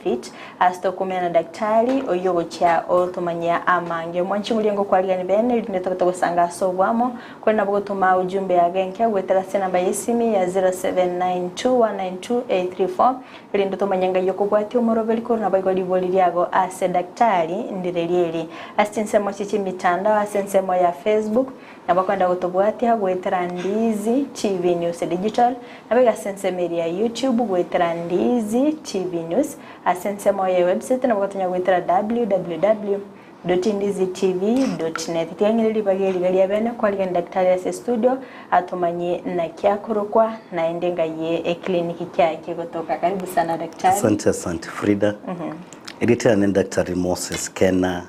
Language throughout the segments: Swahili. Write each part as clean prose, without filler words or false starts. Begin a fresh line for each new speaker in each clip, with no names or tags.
benefit asto kumena daktari oyogo cha otomanya amange mwanchi muliengo kwalia ni bene ndetaka kusanga sobwamo kwenda bugutuma ujumbe agenke gwetera namba yesimi ya 0792192834 lindo tomanyanga yokobwati umorobeli ko nabago liboli lyago ase daktari ndirelieli asense mo chichi mitandao asense mo ya Facebook nabakwenda gutobwati gwetera Ndizi TV News Digital nabaga sense media YouTube gwetera Ndizi TV News asense mo ya website nabagatonya gwetera www.ndizitv.net tiangirili bageli gali abene kwa liga daktari ase studio atomanye na kyakorokwa na endenga ye kliniki kyake gotoka. Karibu sana daktari.
Asante Frida. Editor ni Daktari Moses Kena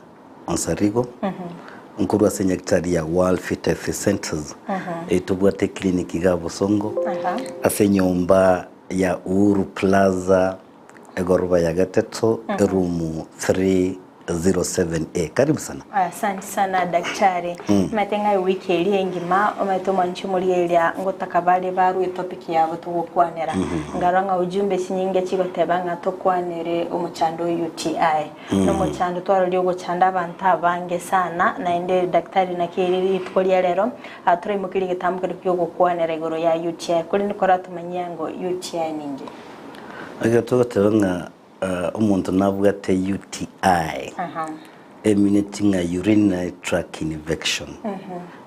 Onsarigo. Nkuru wa daktari ya World Fit Health Centers. Etobwate kliniki ga Bosongo. Ase nyumba ya Uhuru Plaza egoroba ya Gateto room 307A. Karibu sana.
Asante sana daktari. Matenga wiki ili ngima umetoma nchimuli elia ngotaka bale baru topic yabo tugukwanera. Ngaranga ujumbe sinyinge chigotebanga tokwanere umuchando UTI. No muchando twarali uguchanda banta bange sana na ende daktari nakiriri tukoli lero aturi mukiri gitambuka cyo gukwanera igoro ya UTI. Kuri nikora tumanyango UTI ninge.
Agatotebanga umuntu navuga te UTI emanating a urinary tract infection.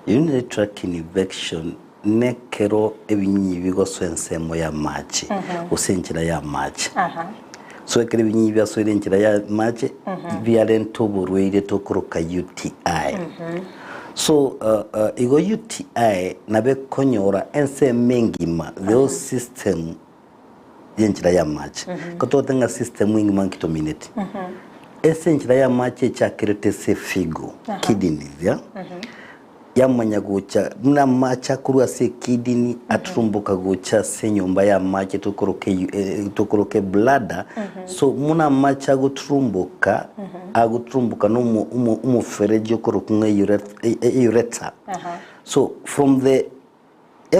Urinary tract infection nekero ebinyi bigoswensemo ya machi usenjira ya machi so ekere ebinyi byaswerenjira ya machi byalento burweire tokoroka UTI. So igo UTI nabe konyora ense mengima the system yenjira ya machi kototenga system wingi mankitominate essentially ya machi chakirete se figo kidneys ya yamanya gucha muna macha kurwa se kidney aturumbuka gucha se nyumba ya machi tokoroke bladder so muna macha guturumbuka aguturumbuka no umufereji okorokunga urethra so from the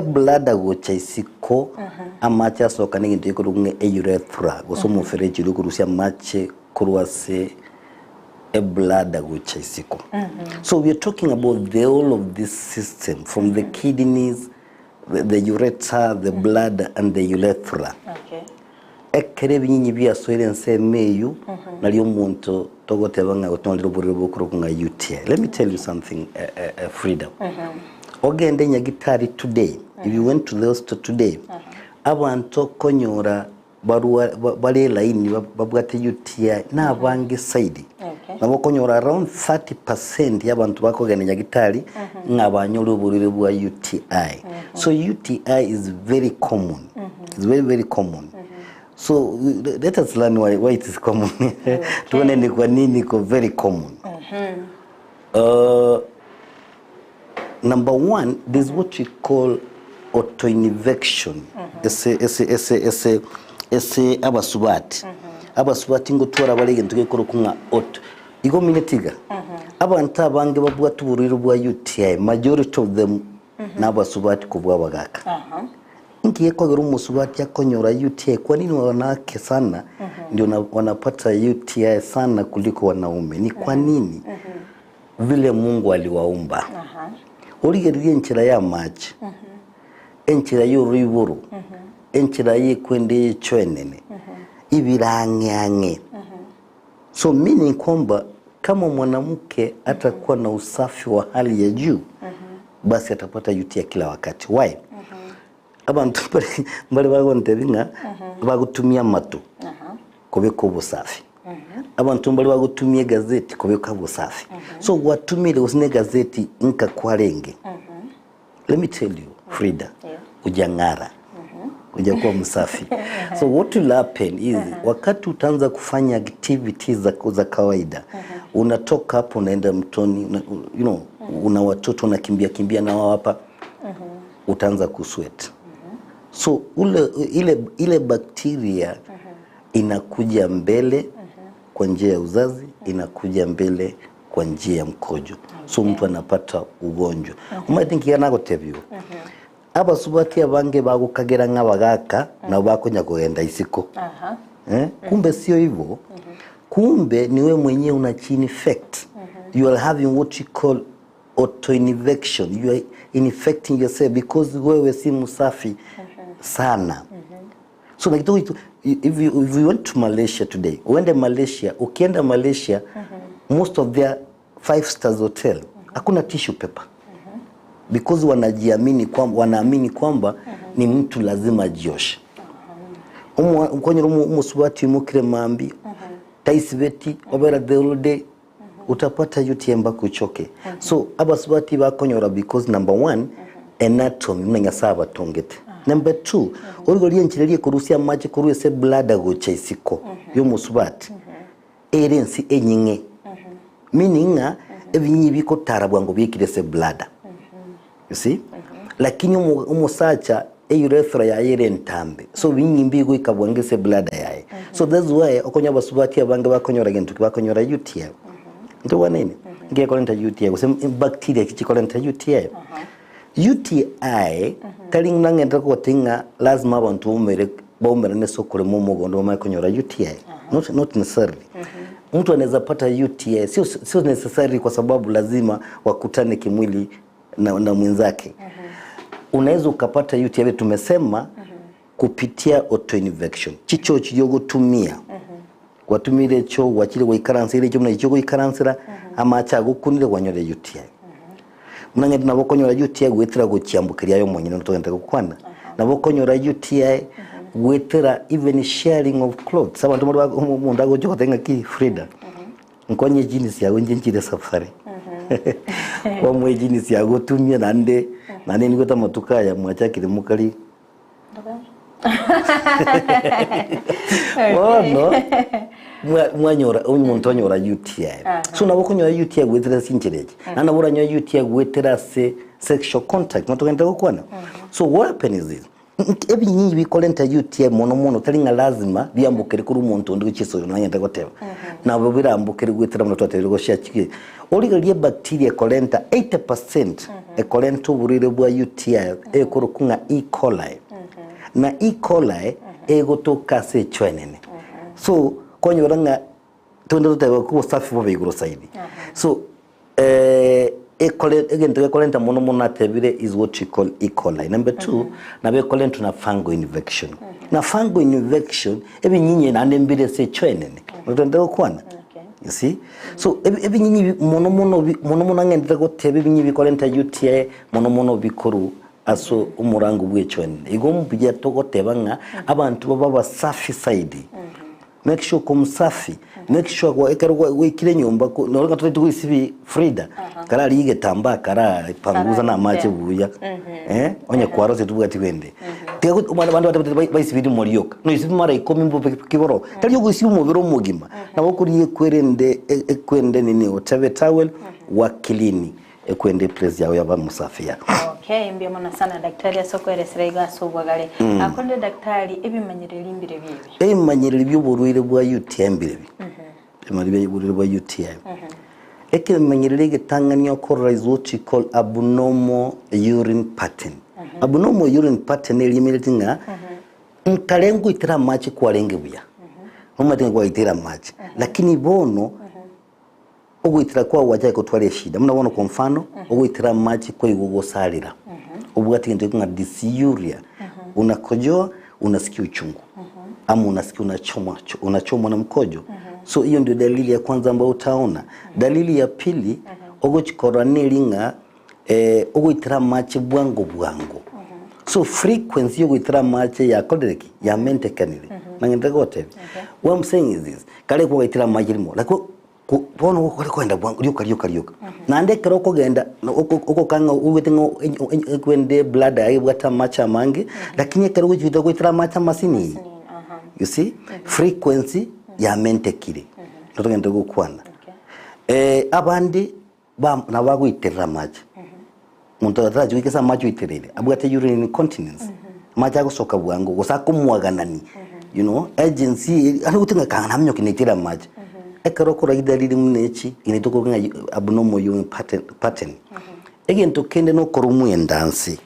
bladder gucha isiko amacha soka ningi yokorokunga urethra goso umufereji lukurusia machi kurwase bladder gucha isiko. So we are talking about the whole of this system from the kidneys, the urethra, the bladder and the urethra. Ekere binyi bya soirense meyu naliyo muntu togotebanga gotondero buriro kurokunga UTI. Let me tell you something, Frida. Ogende nyagitari today, if you went to the hospital today, abantu konyora bale laini babwate UTI na bange saidi nabo konyora around 30% y'abantu bakogana nyagitari ngabanyoro burire bwa UTI. So UTI is very common. It's very common. So let us learn why it is common. Tuone ni kwa nini iko very common. Number one, this is what we call autoinfection. Ese abasubati ngo twara balege tugekoro kunga auto igo minetiga abantu abange babwa tuburiro bwa UTI majority of them nabasubati kubwa bagaka ngiye ko gero musubati yakonyora UTI kwa nini wanawake sana ndio wanapata UTI sana kuliko wanaume ni kwa nini vile Mungu aliwaumba urigeriye nchira ya maji enchira y'uriburu enchira yikwende chwenene ibirangange so meaning kwamba kama mwanamke atakuwa na usafi wa hali ya juu basi atapata UTI kila wakati. Why? Abantu bali bagontebinga bagutumia matu kubeko ubusafi abantu bali bagutumia gazeti kubeko ubusafi so watumile usine gazeti nka kwarenge. Let me tell you Frida ujangara kujakuwa msafi. So what will happen is wakati utaanza kufanya activities za kawaida unatoka hapo unaenda mtoni una watoto unakimbia na wao hapa utaanza kusweat. So ile bakteria inakuja mbele kwa njia ya uzazi, inakuja mbele kwa njia ya mkojo. So mtu anapata ugonjwa. Umatinki yana gotebyo. Abasubati abange bagukagera nk'abagaka na bakonya kugenda isiko. Kumbe sio hivyo. Kumbe ni wewe mwenyewe unachi-infect. You are having what you call auto-infection. You are infecting yourself because wewe si msafi sana. So like if you went to Malaysia today, ukienda Malaysia, most of their 5 stars hotel, hakuna tissue paper. Because wanaamini kwamba ni mtu lazima jioshe. Ukonyera umusubati mukire mambi, taisibeti obera the whole day, utapata UTI mpaka uchoke. So abasubati bakonyora because number 1, anatomy menya saba tongete. Number 2, origoliye nchireliye kurusia maji kuruye se blada gocha isiko yo musubati. Erensi enyinge. Meaning ebinyi biko tarabwango bikire se blada. You see? Lakini umusacha urethra ya yere ntambe. So binyi mbigo ikabwange se blada yae. So that's why okonya basubati abange bakonyora gentu bakonyora UTI. Ndo wanene? Ngiye kolenta UTI kusema bacteria kichikolenta UTI. UTI kaling nangenda ko tinga lazima abantu bomere ne sokore mu mugondo makonyora UTI. Not necessarily. Mtu anaweza pata UTI sio necessary kwa sababu lazima wakutane kimwili na mwenzake. Unaweza ukapata UTI tumesema kupitia auto-infection. Chicho chijogo tumia. Watumire cho wachile waikaransira cyo muna chijogo ikaransira amacha gukunire wanyore UTI. Munangenda nabokonyora UTI gwetera gucyambukira yo monyine ntogenda gukwana. Nabokonyora UTI gwetera even sharing of clothes. Abantu mu ndago cyo tenga ki Frida. Nkonye jinisi yawe njinjire safari. Wa mwe jinisi yago tumye nande niko tamatuka ya mwachakire mukali. No. Mwanyora umuntu onyora UTI. So nabokonyora UTI gwetera sinchireje. Nana buranya UTI gwetera sexual contact notogenda gukwana. So what happens is this? Ebinyi bikolenta UTI mono talinga lazima byambukire kuri umuntu ndi kiso nanyenda goteba. Nabo birambukire gwetera muno twatere go shachike. Oligalie bacteria kolenta 80% ekolenta uburire bwa UTI ekurukunga E. coli. Na E. coli egotoka se chwenene. So konyoranga tondo tebe ku safi bo biguro saidi. So ekolenta mono atebire is what you call E. coli. Number 2, na be kolenta na fungal infection. Na fungal infection ebinyinye na ndembire se chwenene. Notende kwana. You see? So ebinyinyi mono ngendera gotebe ebinyinyi bikolenta UTI mono bikoru aso umurango bwechwene. Igomba bijya togoteba nga abantu baba basafi saidi. Make sure kumsafi. Make sure kwa ekero wikire nyumba no tuli tuisibi Frida. Kara lige tamba kara panguza na mache buya. Onye kwaro setubuga tiwende. Tiga umana bantu baisibi moriyoka. No isibi mara ikomi mbo kiboro. Tali yo gusibu mubiro mugima. Na bokuriye kwende nini otabe towel wakilini ekwende place yawe yaba musafia.
Okay, mbio mwana sana daktari asokwere sirega sobwagale. Akonde daktari ebimanyirira imbire bibi. Ebimanyirira by'uburwire bwa UTI imbire bibi. Ebimanyirira by'uburwire bwa UTI. Ebimanyirira getanganya okora is what you call abnormal urine pattern. Abnormal urine pattern eliminatinga nkalengo itira machi kwalenge buya. Mumatenga kwa itira machi. Lakini bono ogwitira kwa wajaye kutwale shida mnabona kwa mfano ogwitira maji kwa igogosalira ubwati ndio kuna dysuria unakojoa unasikia uchungu ama unasikia unachomwa na mkojo so hiyo ndio dalili ya kwanza ambayo utaona dalili ya pili ogochikoranelinga ogwitira maji bwango so frequency ogwitira maji ya kodereki ya mentekanile nangenda gote what I'm saying is this kale kwa ogwitira maji limo like bono kwenda bwangu ryoka nande kero kogenda uko kanga uwetengo kwende blood ayibwata macha mange lakini kero wujida kwitira macha masini you see frequency ya mentekire ndogenda gukwana abandi na bagwitira macha muntu ataje wikesa macha witerere abwate urine incontinence macha gusoka bwangu gusakumwaganani you know agency ari gutinga kana mnyo kinitira macha ekero kora idalili munechi initoko nga abnormal urine pattern egento kende no korumwe ndansi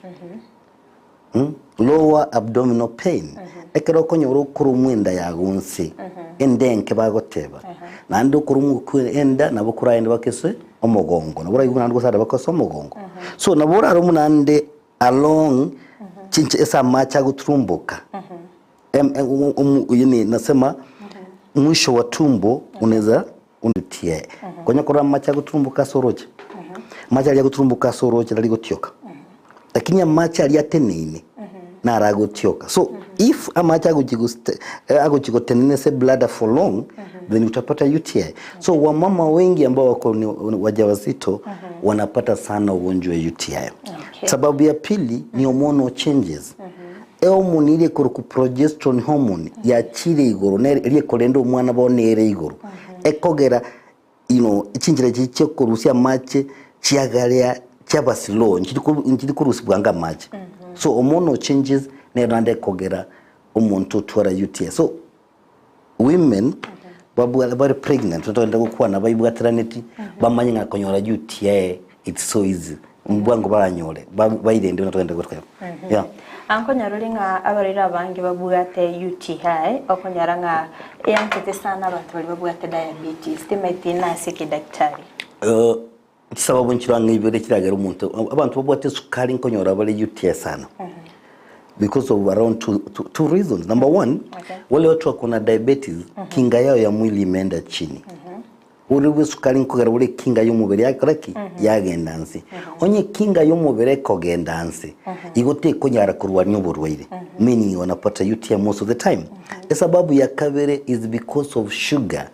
lower abdominal pain
ekero konyoro kuru mwenda ya gunsi endenke bagoteba nandi kuru enda nabo kuraende bakese omogongo nabura yuna ndo sada bakoso omogongo so nabura ari munande along chinche esa macha gutrumbuka yini nasema mwisho wa tumbo unaweza undutie konya kora macha gutrumbuka soroje macha ya gutrumbuka soroje dali gotioka lakini macha ali atenene na ragotioka so if amacha agochigotenene se bladder for long then utapata UTI so wamama wengi ambao wako wajawazito wanapata sana ugonjwa wa UTI sababu ya pili ni hormonal changes hormone ile ku progesterone hormone ya chire igoro na ile kolendo mwana bonere igoro ekogera ichinjira cyo kurusia mache chiagalea chabasilo nchiri kurusi bwanga mache so hormonal changes nerande kogera umuntu twara UTI so women babu bari pregnant tutenda gukwa na bayibu gatraneti bamanye ngakonyora UTI it's so easy mbwango baranyole bayirende natugenda gutwa yeah
ankonyaruri nga abarira abangi babugate UTI okonyara nga yankete sana abantu bali babugate diabetes timeti nasike daktari
sababu nchiranga ibere kiragera umuntu abantu babugate sukari nkonyora bali UTI sana because of around two reasons. Number one, wale watu wakona diabetes kinga yao ya mwili imeenda chini uri sukari nkogera uri kinga y'umubiri yakaraki yagenda nsi onye kinga y'umubiri kogenda nsi igote konyara kurwanya uburwaire meaning wanapata UTI most of the time sababu ya kabere is because of sugar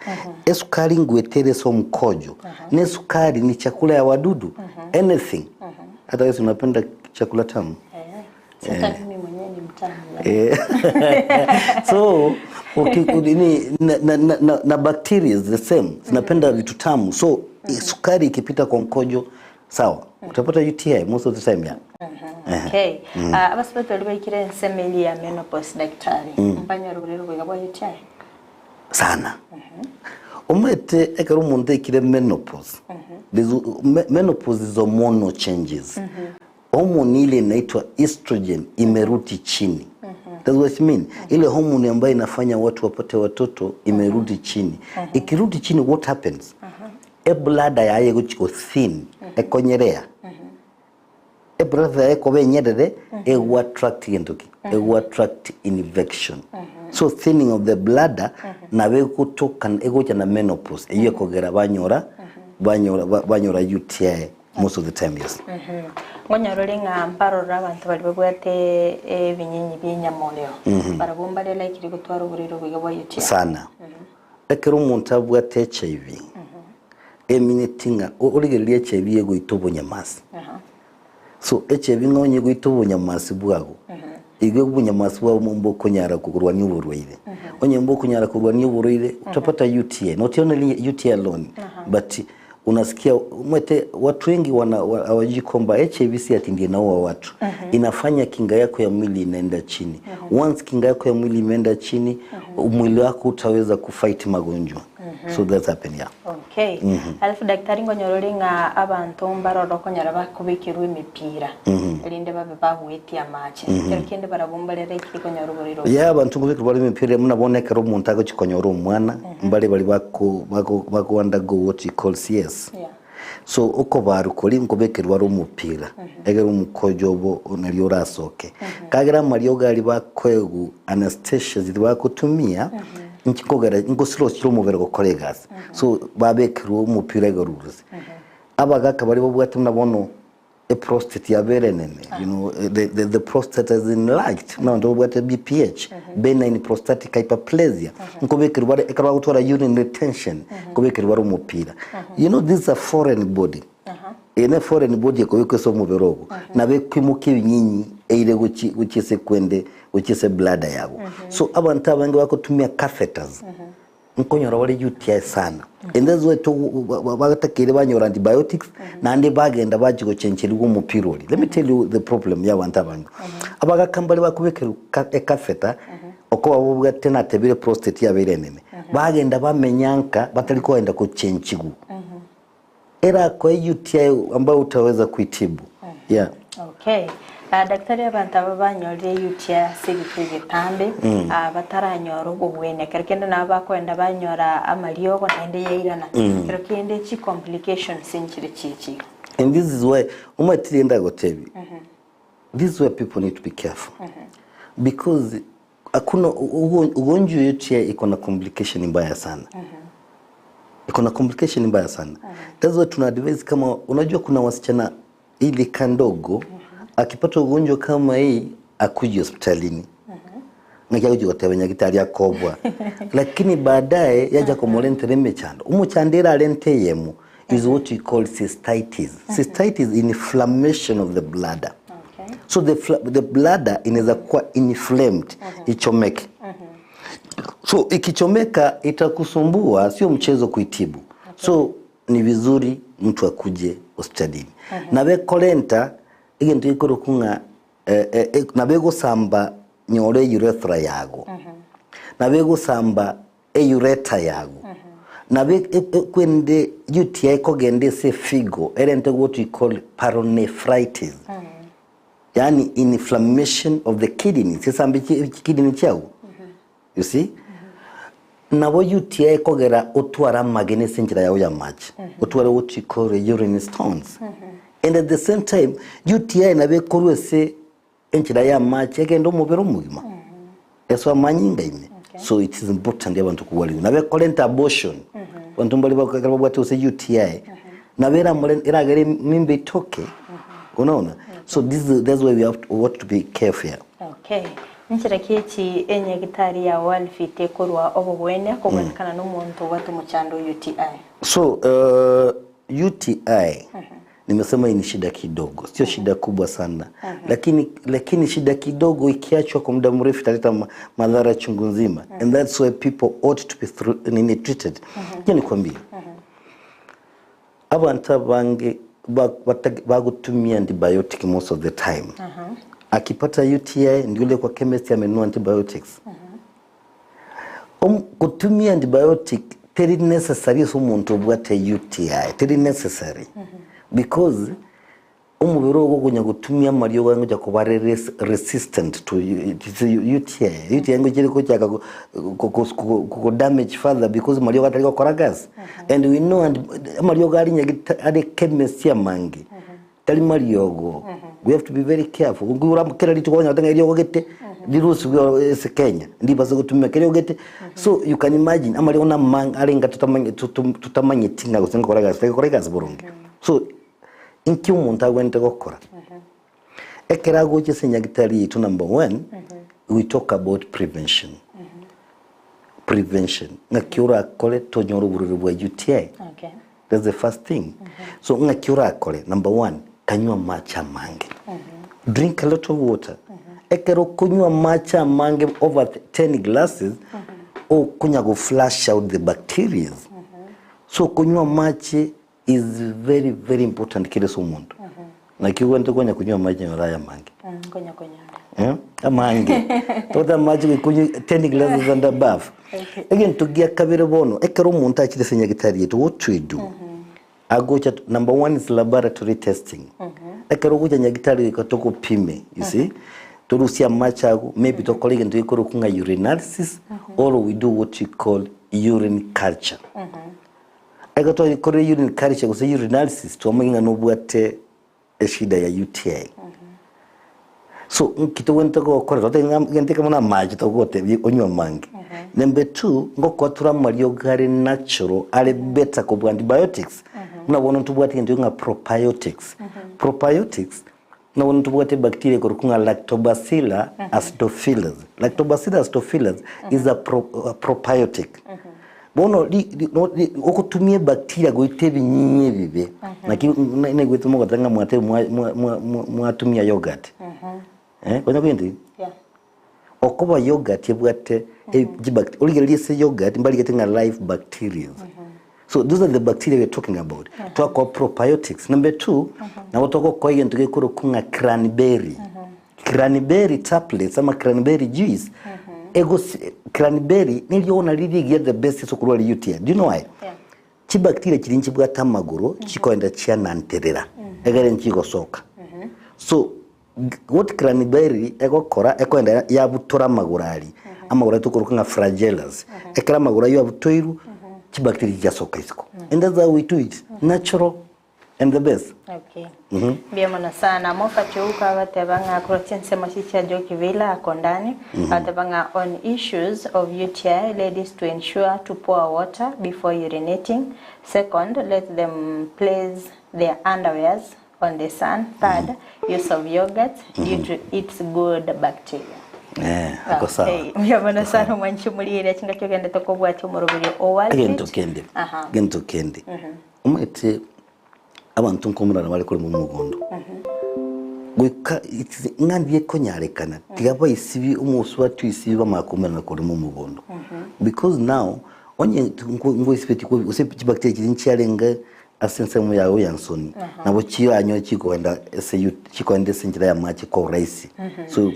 sukari ngwetere so mkojo ne sukari ni chakula ya wadudu anything hata wewe unapenda chakula tamu
sasa mimi mwenyewe ni mtamu
so na bacteria is the same zinapenda vitu tamu so sukari ikipita kwa mkojo sawa utapata UTI most of the time
okay abasipatu bali bakire nsemeli ya menopause daktari mpanya rurero bwa UTI
sana umete ekero umuntu ikire menopause menopause is hormonal changes hormone ile inaitwa estrogen imerudi chini that's what I mean ile hormone ambayo inafanya watu wapate watoto imerudi chini ikirudi chini what happens bladder yaye guchiko thin ekonyerea bladder yako benyerere attract yendoki attract infection so thinning of the bladder na bekutoka egocha na menopause iyo kogera banyora UTI most of the time yes
ngonyarore nga mparo abantu bali babwate ebinyinyi by'inyamoleo barabomba le like gutwara uburiro bwa UTI
sana ekero umuntu abwate HIV eminitinga origerie HIV yego itubunyamasi so HIV ngonye guitubunyamasi bwago igwe bunyamasi bwa mboko nyara kugurwa ni uburwaire onye mboko nyara kugurwa ni uburwaire utapata UTI not only UTI alone but unasikia mwete watu wengi hawajikomba HIV si ati ndiye naua watu inafanya kinga yako ya mwili inaenda chini once kinga yako ya mwili imeenda chini mwili wako utaweza kufight magonjwa so that's happening yeah
okay alafu daktari ngonyorore nga abantu mbaroro konyara bakubikirwe imipira elinde babe bagweti amache kende barabomba rere kikonyoro buriro
yeah abantu ngubikirwa imipira munaboneka ro umuntu agokikonyora umwana mbale bali bako undergo what you call CS so uko barukori ngubikirwa ro umupira egera umukojobo unaliyo rasoke kagera mariyo gali bakwegu anesthesia zitwakutumia nkikogera ngosiro kiro mubere gokoregas so babekiro umupira egaruruze abagaka bari bobwate munabono a prostate ya berenene you know the prostate is enlarged no ndo bwate BPH benign prostatic hyperplasia nkobekiro bare ekara gutora urine retention nkobekiro bare umupira you know this is a foreign body ene foreign body ko yuko muberogo nabe kwimuka ibinyinyi eire guchise kwende guchise bladder yabo so abantu abange bakotumia catheters nkonyora wali UTI sana and that's why to bagatakire banyora antibiotics nande bagenda bajigo chencherwa umupiroli let me tell you the problem ya abantu abange abagakambale bakubekera catheter oko babubwa tena tebire prostate ya berenene bagenda bamenyanka batali koenda ko chenchigu era kwa UTI ambayo utaweza kuitibu yeah
okay daktari abantu abanyore UTI sigitege tambe bataranyora ubwene kerekende nabakwenda banyora amaliogo nende yairana kerekende chi complications inchire chichi.
And this is why umatirenda gotebi. This is where people need to be careful. Because hakuna ugonjwa yote iko na complication mbaya sana. Iko na complication mbaya sana. That's why tuna advise kama unajua kuna wasichana ili kandogo akipata ugonjwa kama hii akuje hospitalini. Ngaje gotebenya gitari akobwa. Lakini baadaye yaja komolentereme chando. Umuchandera alenteyemu is what we call cystitis. Cystitis is inflammation of the bladder. Okay. So the bladder inaweza kuwa inflamed, ichomeke. So ikichomeka itakusumbua, sio mchezo kuitibu. Okay. So ni vizuri mtu akuje hospitalini. Na be kolenta ikintu ikoro kunga na bego samba nyore urethra yago. Na bego samba ureta yago. Na kwende UTI kogende se figo erente what we call pyelonephritis. Yani inflammation of the kidney. Sasa ambichi kidney chao. You see? Na bo UTI kogera otwara magene senjira yawo ya maji. Otwara what we call urine stones. And at the same time UTI na be korwese enjira ya maji egendo mubero mugima. Eso amanyinga ime. So it is important abantu kuwali. Na be kolenta abortion. Wantu mbali bakagara bwate use UTI. Na bera mole iragere mimbe toke. Unaona? So that's why we have to be careful.
Okay. Nchira kichi enye gitari ya walfite korwa obogwene kobonekana n'umuntu watu muchando UTI. So
UTI nimesema ni shida kidogo, sio shida kubwa sana. Lakini shida kidogo ikiachwa kwa muda mrefu italeta madhara chungu nzima. And that's why people ought to be treated. Ni kwambia. Abantu bange bagutumia antibiotic most of the time. Akipata UTI ndio ile kwa chemist amenunua antibiotics. Kutumia antibiotic very necessary so umuntu bwate UTI, very necessary. Because umubiro go kunya gutumia mariyo gango kuba resistant to UTI. UTI ngo kiri ko cyaka ko damage further because mariyo gatari gukora gas. And we know mariyo gari nyagita ari chemist ya mangi. Tali mariyo go. We have to be very careful. Ngura mukera litukonya atanga iriyo gete virusi byo Kenya. Ndibaza gutumia kiriyo gete. So you can imagine amariyo na mang arenga tutamanye tinga gusenga kora gas burungi. So inki umuntu agwente gukora ekera goje senyagitari to number 1 we talk about prevention. Prevention ngakiura kole tonyoro bururu bwa UTI. Okay, that's the first thing. So ngakiura kole number 1 kanywa macha mange. Drink a lot of water. Ekero kunywa macha mange over 10 glasses o kunya go flush out the bacteria. So kunywa machi is very very important kile sumuntu. Na kiwente konya kunywa maji ngoraya mangi. Konya. Amangi. Tota maji kunywa 10 glasses and above. Again to gia kabere bono ekero umuntu akire senya gitari yetu what we do. Agocha number 1 is laboratory testing. Ekero gocha nyagitari katoko pime, you see? Turusia machago maybe to colleague ndio ikoro kunga urinalysis or we do what we call urine culture. Agato ikore urine culture go say urinalysis to amanga no bwate shida ya UTI. So kito wento go kore rote ngente kama na maji to gote onywa mangi. Number 2 ngoko tura mariyo gari natural ale better ko antibiotics. Na wono tubwate ndio nga probiotics. Probiotics na wono tubwate bacteria ko kunga lactobacillus acidophilus. Lactobacillus acidophilus is a probiotic. Bono okutumie bacteria goitebi nyinyi bibe na gwetumo gatanga mwate mwatumia yogurt kwenye kwendi okoba yogurt yebwate bacteria se yogurt mbali getinga live bacteria. So those are the bacteria we're talking about. Talk about probiotics. Number 2 na wotoko kwa hiyo ntuge kuro kunga cranberry. Cranberry tablets ama cranberry juice. Ego cranberry niliona lili get the best so kurwa UTI. Do you know why? Chi bacteria kirinchi bwa tamaguro chikoenda chia nanterera. Egere nchiko soka. So what cranberry egokora ekwenda ya butora magurari amagura tukuruka nka flagellas ekera magura yo abutoiru kibacteria jasoka isiko and that's how we do it natural and the best.
Okay. Biamana sana mofa chuka batebanga protein sema chicha joki vila akondani batebanga on issues of UTI. Ladies to ensure to pour water before urinating. Second, let them place their underwears on the sun. Third, use of yogurt due to its good bacteria.
Ako sawa.
Biamana sana mwanchumulire chinga kyogende tokobwati umurubiri owali
gento kende umete abantu nkomurana bali kuri mu mugondo gweka ngandi yekonyarekana tigaba isibi umusu watu isibi bamakomera kuri mu mugondo because now onye ngo isipeti ko usipeti bacteria kinchialenga asensemo yawe yansoni nabo kiyanyo kikwenda ese kikwenda senjira ya machi ko raisi so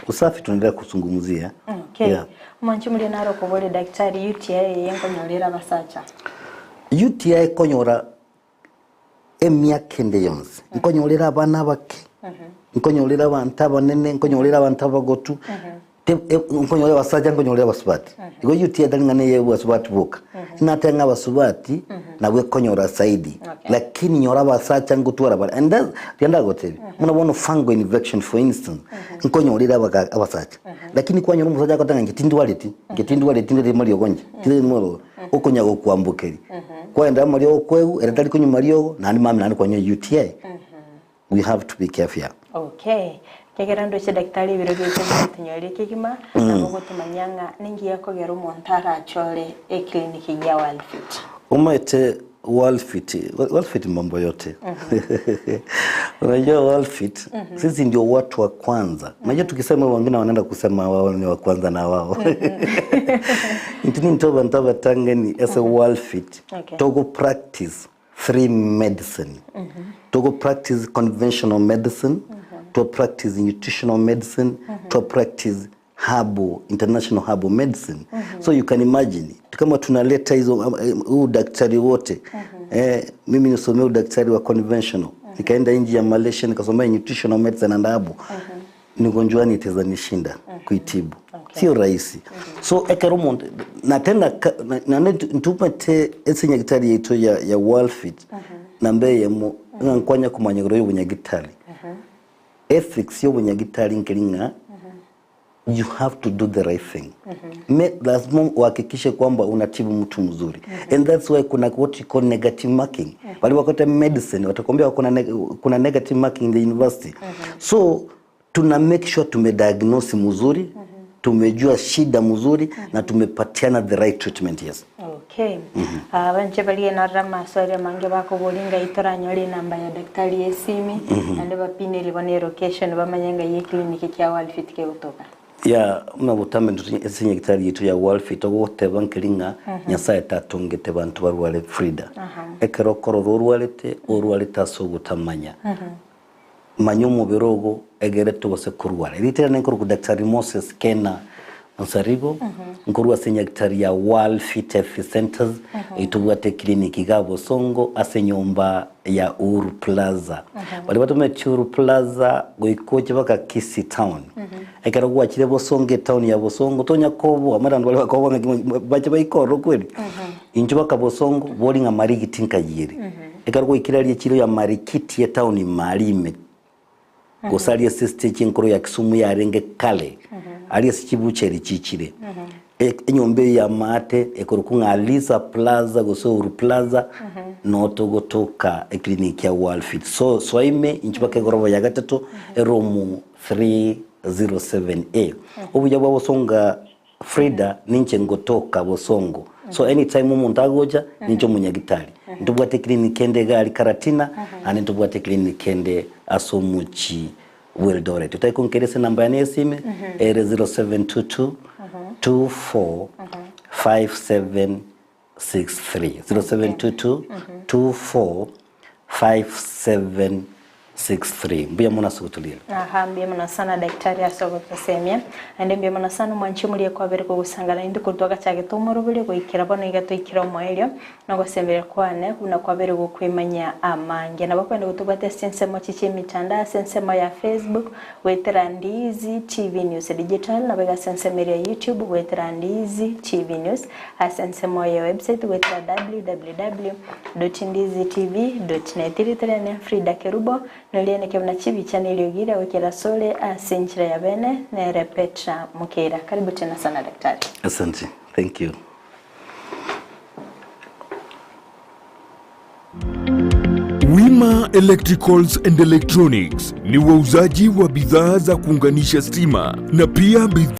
usafi tunaendelea kusungumzia.
Okay. Mwanchumuli naro kubole daktari UTI yenkonyolera basacha.
UTI konyora emyakende yonse nkonyolera abana bake nkonyolera abantu abanene nkonyolera abantu abagotu nkonyolera basaja nkonyolera basubati igo UTI dalingane yebu basubati boka natenga basubati nabwe konyora saidi lakini nyora basacha ngutwara bara and that yanda gotebe munabona fungal infection for instance nkonyolera abasacha lakini kwa nyoro musaja katanga ngitindwaleti ndire muri ogonje tire moro okonyago kwambukeri kwenda muri okwehu eratali kunyu mariyo nani mami nani kwenye UTI. We have to be careful.
Okay. Kegerando che daktari biro by'ekinyori kigima nabo tumanyanga ningi yakogera umontara achole kliniki ya Walfit.
Umete Walfit mambo yote. Unajua Walfit sisi ndio watu wa kwanza. Unajua tukisema wengine wanaenda kusema wao ni wa kwanza na wao. Ntini ntoba tangani as a Walfit to go practice free medicine. To go practice conventional medicine, to practice nutritional medicine, to practice international herbal medicine. So you can imagine, kama tunaleta hizo daktari wote, mimi nisomea daktari wa conventional, nikaenda nje ya Malaysia nikasomea nutritional medicine and herbal, nigonjwani itazanishinda kuitibu. Sio rahisi. So ekeromo na tena na ntupate esinya gitari yetu ya Walfit na mbeye mu nkwanya kumanyagiro y'ubunyagitari. Ethics y'ubunyagitari nkiringa you have to do the right thing. Lazima uhakikishe kwamba unatibu mtu mzuri. And that's why kuna what you call negative marking. Wale wakota medicine watakwambia kuna negative marking in the university. So tuna make sure tumediagnose mzuri, tumejua shida mzuri na tumepatiana the right treatment. Yes.
Okay. Banje bali na rama sore mange bako bolinga itoranyoli namba ya daktari Esimi ande bapine libone location bamanyanga ye clinic ya Walfit ke utoka.
Ya mnabutame ntusinye gitari yitu ya Walfit ogote bankiringa nyasaye tatongete bantu barwale Frida. Ekero kororo urwalete so gutamanya. Manyomo birogo egere tubose kurwala. Ritera nenkuru ku daktari Moses Kena Ansarigo nkuru asenya daktari ya Walfit Health Centers itubwate kliniki gabo songo asenyomba ya Uru Plaza. Bali batume Uru Plaza goikoje baka Kisi Town. Ekero gwachire bosonge town ya bosongo tonya kobo amarando bali bakobo baje bayikoro kweli. Injuba ka bosongo boli nga marigiti nkayire. Ekero goikirali chiro ya marikiti ya town Malime. Gosali ya stage nkuru ya Kisumu ya renge kale. Ali sikibucheri chichire. Enyombe ya mate ekorukunga Lisa Plaza goso Uru Plaza noto gotoka kliniki ya Walfit. So swaime inchibake gorobo ya gatatu eromu 307A. Obuja bwa bosonga Frida ninche ngotoka bosongo. So anytime umuntu agoja nincho munyagitari. Ntubwate kliniki ende gali Karatina ane ntubwate kliniki ende Asomuchi Wildoret. Tutaikonkerese namba ya esime ere 0722 24 5763 0722 24 5763. 63 mbuya muna sukutulia.
Aha, mbuya muna sana daktari asogotasemia ande mbuya muna sana mwanchi muliye kwa bere kugusangana indi kutoka cyage tumurubire guikira bono igato ikira moelio no gusembere kwane kuna kwa bere gukwimanya amange nabakwenda gutubate sensemo chichi mitanda sensemo ya Facebook wetera Ndizi TV News digital na bega sensemo ya YouTube wetera Ndizi TV News asensemo ya website wetera www.ndizitv.net ilitere Frida Kerubo noliene kemna chibi channel yogira wekera sole asenchira ya bene na Petra Mukera. Karibu tena sana daktari.
Asante. Thank you.
Wima Electricals and Electronics ni wauzaji wa bidhaa za kuunganisha stima na pia